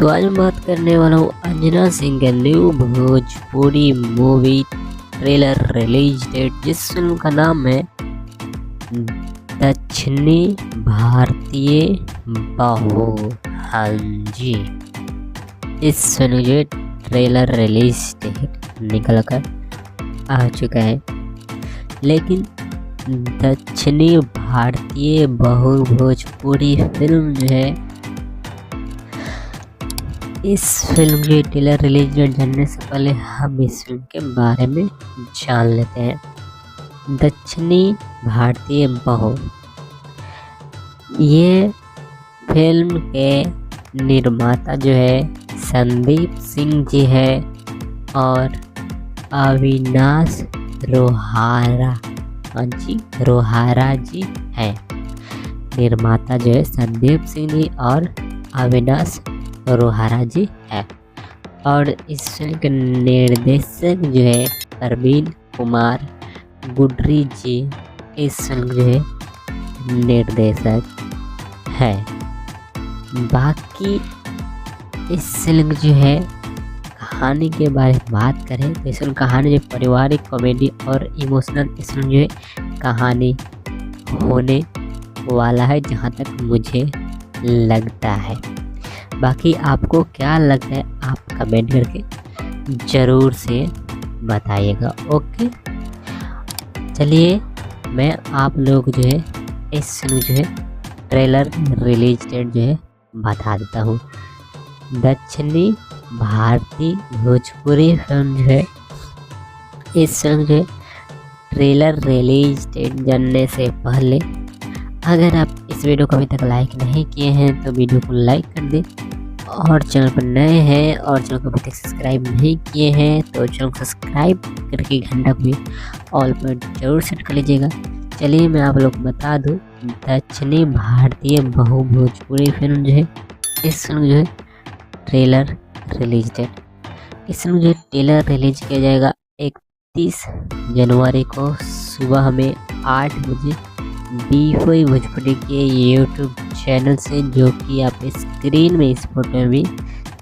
तो आज मैं बात करने वाला हूँ अंजना सिंह के new Bhojpuri movie trailer release date, जिस फिल्म का नाम है दक्षिणी भारतीय बहू। हाँ जी, इस फिल्म के ट्रेलर रिलीज डेट निकल कर आ चुका है, लेकिन दक्षिणी भारतीय बहू भोजपुरी फिल्म जो है, इस फिल्म की ट्रेलर रिलीज डेट जानने से पहले हम इस फिल्म के बारे में जान लेते हैं। दक्षिणी भारतीय बहू, ये फिल्म के निर्माता जो है संदीप सिंह जी है और अविनाश रोहारा जी हैं। निर्माता जो है संदीप सिंह जी और अविनाश रोहारा जी है। और इस फिल्म के निर्देशक जो है प्रवीण कुमार गुडरी जी इस फिल्म जो है निर्देशक है। बाकी इस फिल्म जो है कहानी के बारे में बात करें तो इस फिल्म कहानी जो पारिवारिक कॉमेडी और इमोशनल इस फिल्म जो है कहानी होने वाला है, जहाँ तक मुझे लगता है। बाकी आपको क्या लगता है आप कमेंट करके ज़रूर से बताइएगा। ओके, चलिए मैं आप लोग जो है इस फिल्म जो है ट्रेलर रिलीज डेट जो है बता देता हूँ। दक्षिणी भारतीय भोजपुरी फिल्म जो है, इस फिल्म जो है ट्रेलर रिलीज डेट जानने से पहले अगर आप इस वीडियो को अभी तक लाइक नहीं किए हैं तो वीडियो को लाइक कर दें, और चैनल पर नए हैं और चैनल को अभी तक सब्सक्राइब नहीं किए हैं तो चैनल को सब्सक्राइब करके घंटा को भी ऑल पर जरूर सेट कर लीजिएगा। चलिए मैं आप लोग को बता दूं, दक्षिणी भारतीय बहू भोजपुरी फिल्म जो है, इस फिल्म जो है ट्रेलर रिलीज डेट, इस फिल्म जो है ट्रेलर रिलीज किया जाएगा 31 जनवरी को सुबह में 8 बजे बी4 भोजपुरी के यूट्यूब चैनल से, जो कि आप स्क्रीन में इस फोटो में भी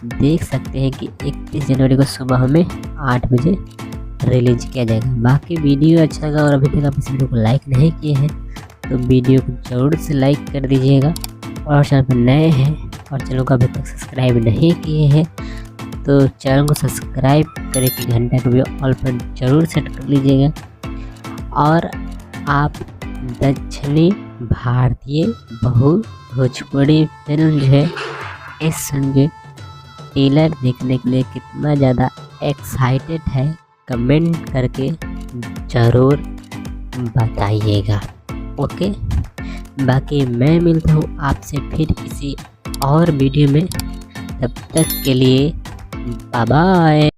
देख सकते हैं कि 31 जनवरी को सुबह में 8 बजे रिलीज किया जाएगा। बाकी वीडियो अच्छा लगा और अभी तक आप इस वीडियो को लाइक नहीं किए हैं तो वीडियो को जरूर से लाइक कर दीजिएगा, और चैनल पर नए हैं और चैनल को अभी तक सब्सक्राइब नहीं किए हैं तो चैनल को सब्सक्राइब करके घंटा को भी ऑल पर जरूर सेट कर लीजिएगा। और आप दक्षिणी भारतीय बहू भोजपुरी फिल्म जो है, इस फिल्म के ट्रेलर देखने के लिए कितना ज़्यादा एक्साइटेड है कमेंट करके ज़रूर बताइएगा। ओके, बाकी मैं मिलता हूँ आपसे फिर किसी और वीडियो में, तब तक के लिए बाय बाय।